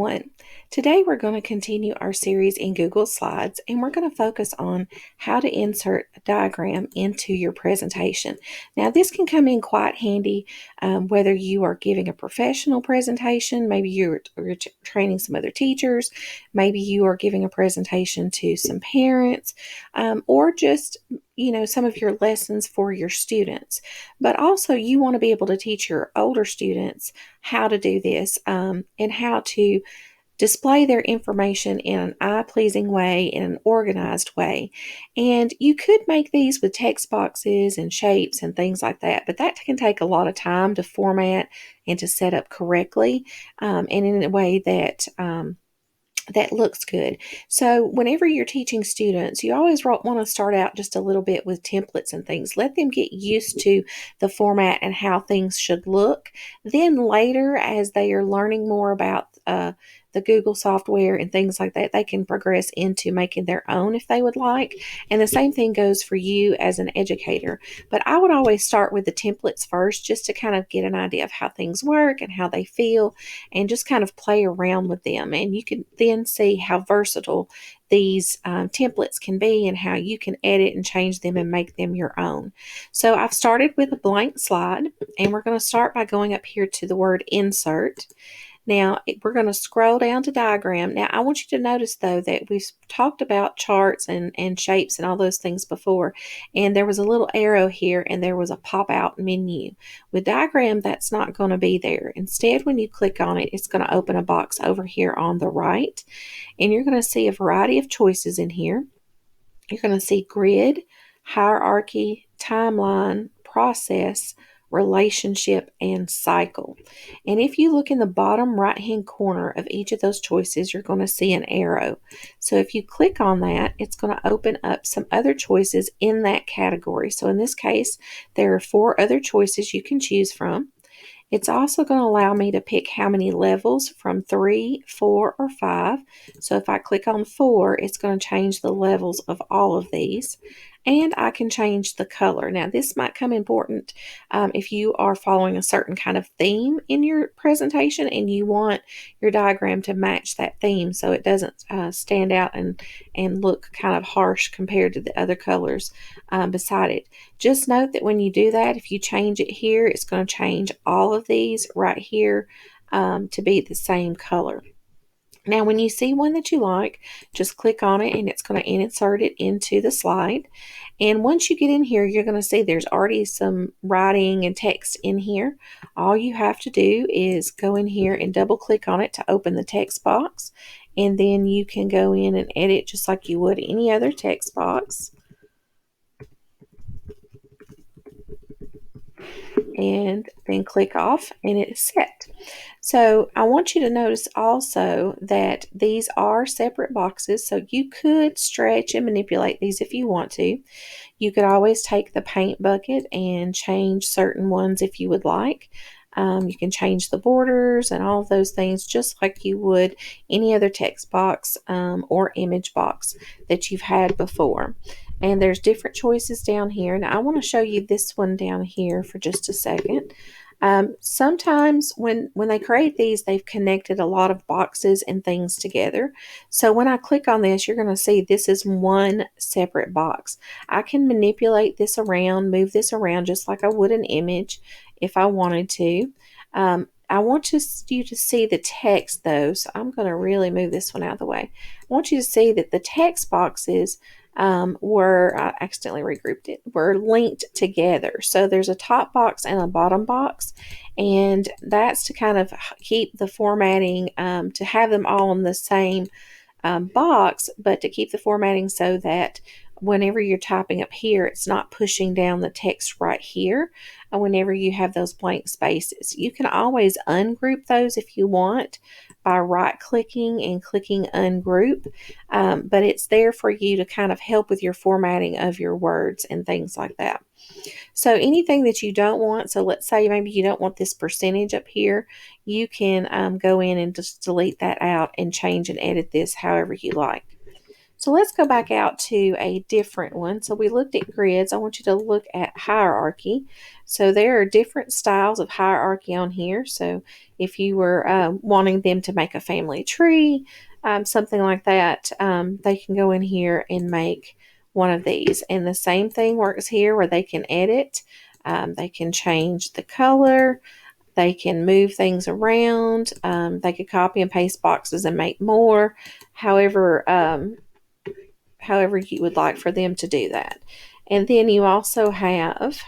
everyone. Today we're going to continue our series in Google Slides and we're going to focus on how to insert a diagram into your presentation. Now this can come in quite handy whether you are giving a professional presentation, maybe you're training some other teachers, maybe you are giving a presentation to some parents, or just some of your lessons for your students. But also you want to be able to teach your older students how to do this and how to display their information in an eye-pleasing way, in an organized way. And you could make these with text boxes and shapes and things like that, but that can take a lot of time to format and to set up correctly and in a way that that looks good. So whenever you're teaching students, you always want to start out just a little bit with templates and things. Let them get used to the format and how things should look. Then later, as they are learning more about the Google software and things like that, they can progress into making their own if they would like. And the same thing goes for you as an educator. But I would always start with the templates first, just to kind of get an idea of how things work and how they feel, and just kind of play around with them. And you can then see how versatile these templates can be and how you can edit and change them and make them your own. So I've started with a blank slide, and we're going to start by going up here to the word insert. Now, we're going to scroll down to diagram. Now, I want you to notice, though, that we've talked about charts and shapes and all those things before, and there was a little arrow here, and there was a pop-out menu. With diagram, that's not going to be there. Instead, when you click on it, it's going to open a box over here on the right, and you're going to see a variety of choices in here. You're going to see grid, hierarchy, timeline, process, relationship, and cycle. And if you look in the bottom right hand corner of each of those choices, you're going to see an arrow. So if you click on that, it's going to open up some other choices in that category. So in this case, there are 4 other choices you can choose from. It's also going to allow me to pick how many levels, from 3, 4, or 5. So if I click on 4, it's going to change the levels of all of these. And I can change the color. Now, this might come important if you are following a certain kind of theme in your presentation and you want your diagram to match that theme so it doesn't stand out and look kind of harsh compared to the other colors beside it. Just note that when you do that, if you change it here, it's going to change all of these right here to be the same color. Now, when you see one that you like, just click on it and it's going to insert it into the slide. And once you get in here, you're going to see there's already some writing and text in here. All you have to do is go in here and double click on it to open the text box. And then you can go in and edit just like you would any other text box. And then click off and it's set. So I want you to notice also that these are separate boxes, so you could stretch and manipulate these if you want to. You could always take the paint bucket and change certain ones if you would like. You can change the borders and all of those things just like you would any other text box or image box that you've had before. And there's different choices down here. Now I want to show you this one down here for just a second. Sometimes when they create these, they've connected a lot of boxes and things together. So when I click on this, you're going to see this is one separate box. I can manipulate this around, move this around just like I would an image if I wanted to. I want you to see the text though, so I'm going to really move this one out of the way. I want you to see that the text boxes I accidentally regrouped it, were linked together. So there's a top box and a bottom box, and that's to kind of keep the formatting, to have them all in the same box, but to keep the formatting so that whenever you're typing up here, it's not pushing down the text right here. And whenever you have those blank spaces, you can always ungroup those if you want by right-clicking and clicking ungroup, but it's there for you to kind of help with your formatting of your words and things like that. So anything that you don't want, so let's say maybe you don't want this percentage up here, you can go in and just delete that out and change and edit this however you like. So let's go back out to a different one. So we looked at grids. I want you to look at hierarchy. So there are different styles of hierarchy on here. So if you were wanting them to make a family tree, something like that, they can go in here and make one of these. And the same thing works here where they can edit. They can change the color. They can move things around. They could copy and paste boxes and make more. However you would like for them to do that. And then you also have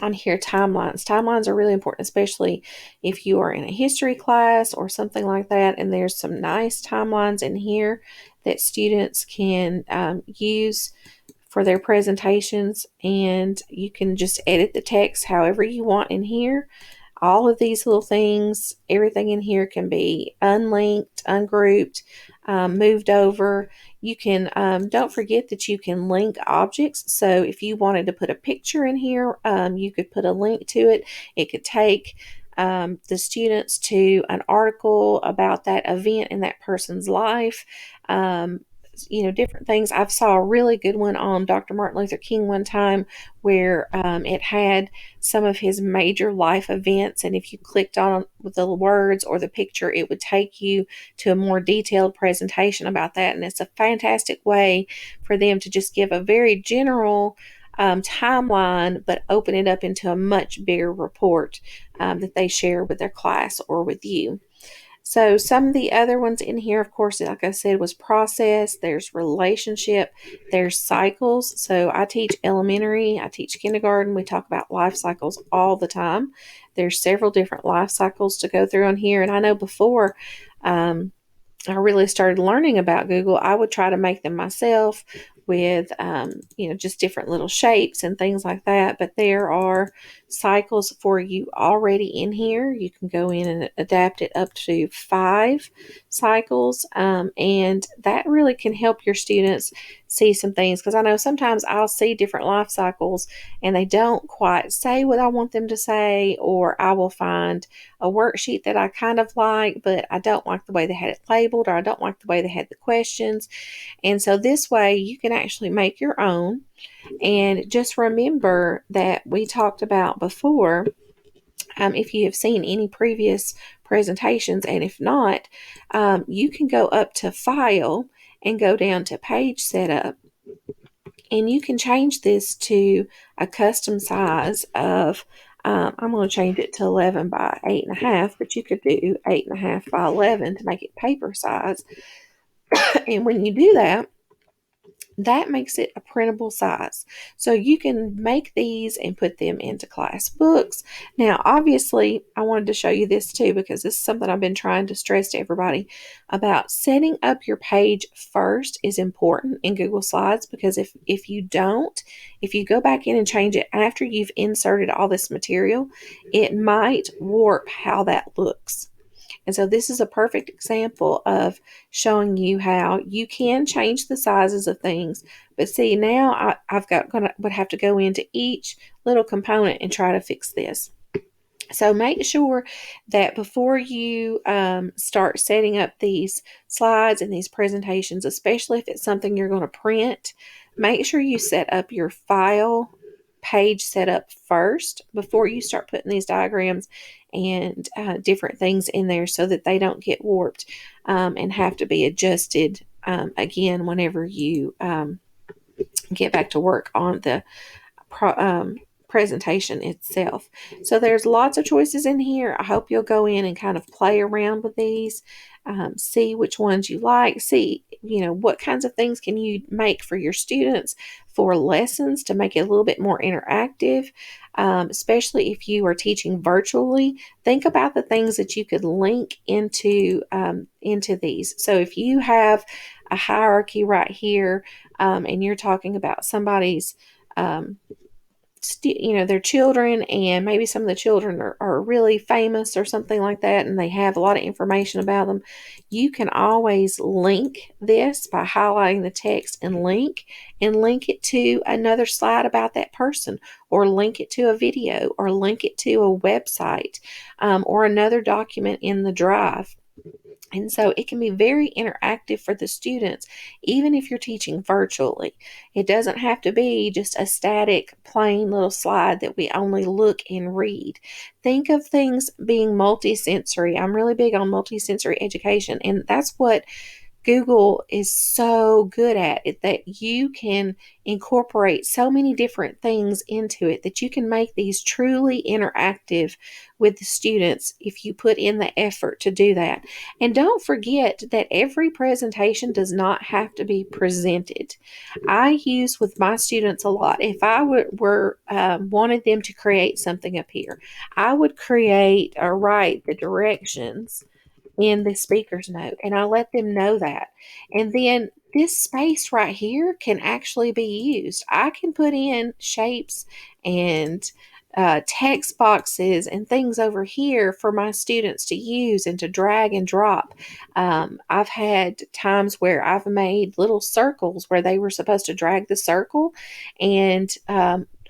on here timelines. Timelines are really important, especially if you are in a history class or something like that. And there's some nice timelines in here that students can use for their presentations. And you can just edit the text however you want in here. All of these little things, everything in here can be unlinked, ungrouped, moved over. You can, don't forget that you can link objects. So if you wanted to put a picture in here, you could put a link to it. It could take the students to an article about that event in that person's life. Different things. I saw a really good one on Dr. Martin Luther King one time where it had some of his major life events, and if you clicked on the words or the picture, it would take you to a more detailed presentation about that. And it's a fantastic way for them to just give a very general timeline, but open it up into a much bigger report that they share with their class or with you. So some of the other ones in here, of course, like I said, was process. There's relationship. There's cycles. So I teach elementary. I teach kindergarten. We talk about life cycles all the time. There's several different life cycles to go through on here. And I know before I really started learning about Google, I would try to make them myself with, just different little shapes and things like that. But there are cycles for you already in here. You can go in and adapt it up to 5 cycles. And that really can help your students see some things, because I know sometimes I'll see different life cycles and they don't quite say what I want them to say, or I will find a worksheet that I kind of like, but I don't like the way they had it labeled, or I don't like the way they had the questions. And so this way you can actually make your own. And just remember that we talked about before, if you have seen any previous presentations, and if not, you can go up to File and go down to Page Setup, and you can change this to a custom size of, I'm going to change it to 11 by 8.5, but you could do 8.5 by 11 to make it paper size. And when you do that, that makes it a printable size. So you can make these and put them into class books. Now, obviously, I wanted to show you this too, because this is something I've been trying to stress to everybody about. Setting up your page first is important in Google Slides, because if you don't, if you go back in and change it after you've inserted all this material, it might warp how that looks. And so this is a perfect example of showing you how you can change the sizes of things. But see, now would have to go into each little component and try to fix this. So make sure that before you start setting up these slides and these presentations, especially if it's something you're going to print, make sure you set up your file page setup first before you start putting these diagrams and different things in there, so that they don't get warped and have to be adjusted again whenever you get back to work on the presentation itself. So there's lots of choices in here. I hope you'll go in and kind of play around with these, see which ones you like, see what kinds of things can you make for your students for lessons to make it a little bit more interactive, especially if you are teaching virtually. Think about the things that you could link into these. So if you have a hierarchy right here, and you're talking about somebody's their children, and maybe some of the children are really famous or something like that, and they have a lot of information about them, you can always link this by highlighting the text and link it to another slide about that person, or link it to a video, or link it to a website, or another document in the drive. And so it can be very interactive for the students, even if you're teaching virtually. It doesn't have to be just a static, plain little slide that we only look and read. Think of things being multisensory. I'm really big on multisensory education, and that's what Google is so good at it, that you can incorporate so many different things into it that you can make these truly interactive with the students if you put in the effort to do that. And don't forget that every presentation does not have to be presented. I use with my students a lot. If I wanted them to create something up here, I would create or write the directions in the speaker's note, and I let them know that. And then this space right here can actually be used. I can put in shapes and text boxes and things over here for my students to use and to drag and drop. I've had times where I've made little circles where they were supposed to drag the circle and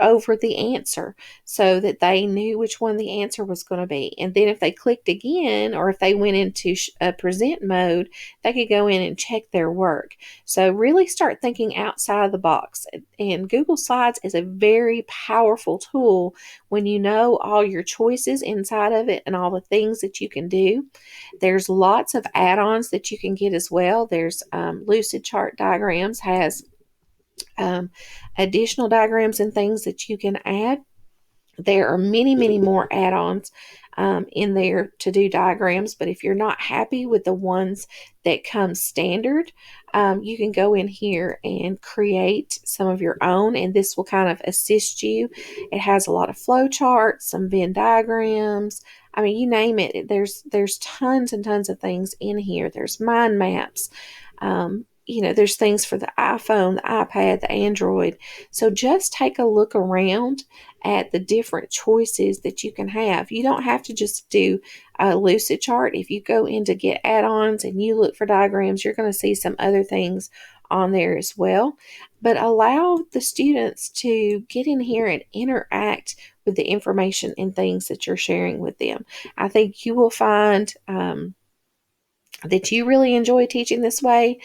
over the answer so that they knew which one the answer was going to be. And then if they clicked again, or if they went into a present mode, they could go in and check their work. So really start thinking outside of the box. And Google Slides is a very powerful tool when you know all your choices inside of it and all the things that you can do. There's lots of add-ons that you can get as well. There's Lucid Chart Diagrams has additional diagrams and things that you can add. There are many, many more add-ons in there to do diagrams, but if you're not happy with the ones that come standard, you can go in here and create some of your own, and this will kind of assist you. It has a lot of flow charts, some Venn diagrams. I mean, you name it. There's tons and tons of things in here. There's mind maps. There's things for the iPhone, the iPad, the Android. So just take a look around at the different choices that you can have. You don't have to just do a Lucid chart. If you go in to get add-ons and you look for diagrams, you're going to see some other things on there as well. But allow the students to get in here and interact with the information and things that you're sharing with them. I think you will find that you really enjoy teaching this way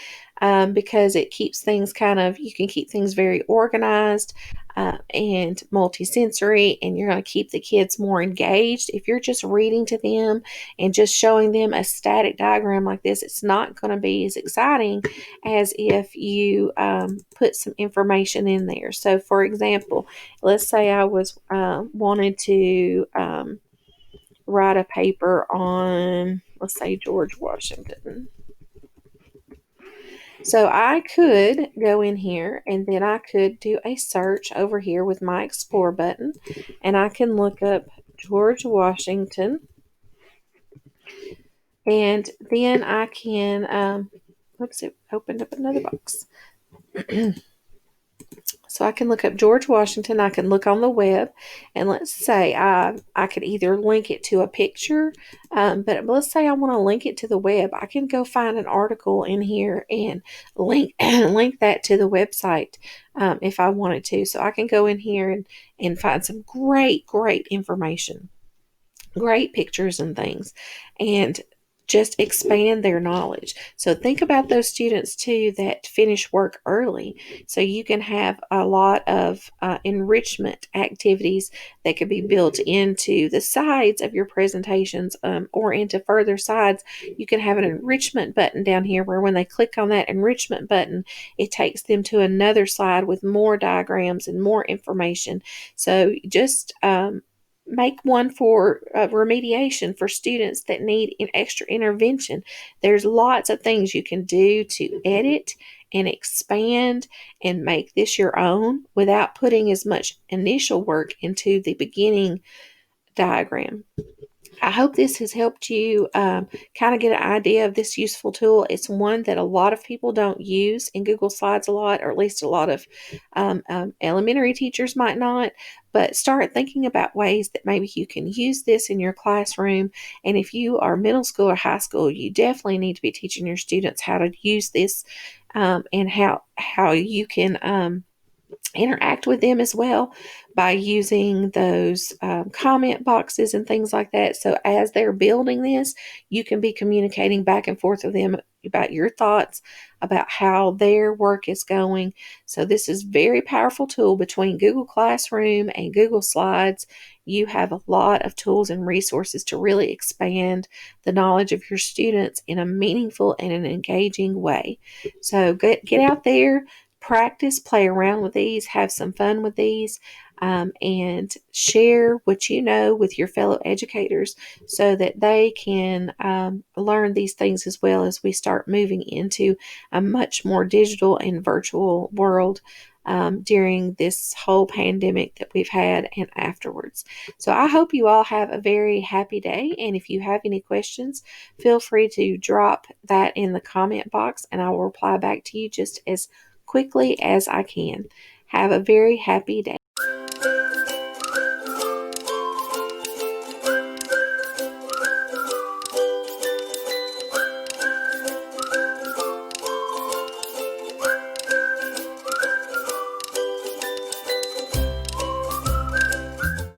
because it keeps things you can keep things very organized and multisensory, and you're going to keep the kids more engaged. If you're just reading to them and just showing them a static diagram like this, it's not going to be as exciting as if you put some information in there. So for example, let's say I was wanted to write a paper on, let's say, George Washington. So I could go in here and then I could do a search over here with my Explore button, and I can look up George Washington, and then I can, oops, it opened up another box. So I can look up George Washington. I can look on the web, and let's say I could either link it to a picture, but let's say I want to link it to the web. I can go find an article in here and link that to the website if I wanted to. So I can go in here and find some great information, great pictures and things, and just expand their knowledge. So think about those students too that finish work early. So you can have a lot of enrichment activities that could be built into the sides of your presentations or into further sides. You can have an enrichment button down here where when they click on that enrichment button, it takes them to another slide with more diagrams and more information. So just make one for remediation for students that need an extra intervention. There's lots of things you can do to edit and expand and make this your own without putting as much initial work into the beginning diagram. I hope this has helped you kind of get an idea of this useful tool. It's one that a lot of people don't use in Google Slides a lot, or at least a lot of elementary teachers might not. But start thinking about ways that maybe you can use this in your classroom. And if you are middle school or high school, you definitely need to be teaching your students how to use this and how you can interact with them as well by using those comment boxes and things like that. So as they're building this, you can be communicating back and forth with them about your thoughts about how their work is going. So this is a very powerful tool. Between Google Classroom and Google Slides, you have a lot of tools and resources to really expand the knowledge of your students in a meaningful and an engaging way. So get out there, practice, play around with these, have some fun with these, and share what you know with your fellow educators so that they can learn these things as well as we start moving into a much more digital and virtual world during this whole pandemic that we've had and afterwards. So I hope you all have a very happy day. And if you have any questions, feel free to drop that in the comment box and I will reply back to you just as quickly as I can. Have a very happy day.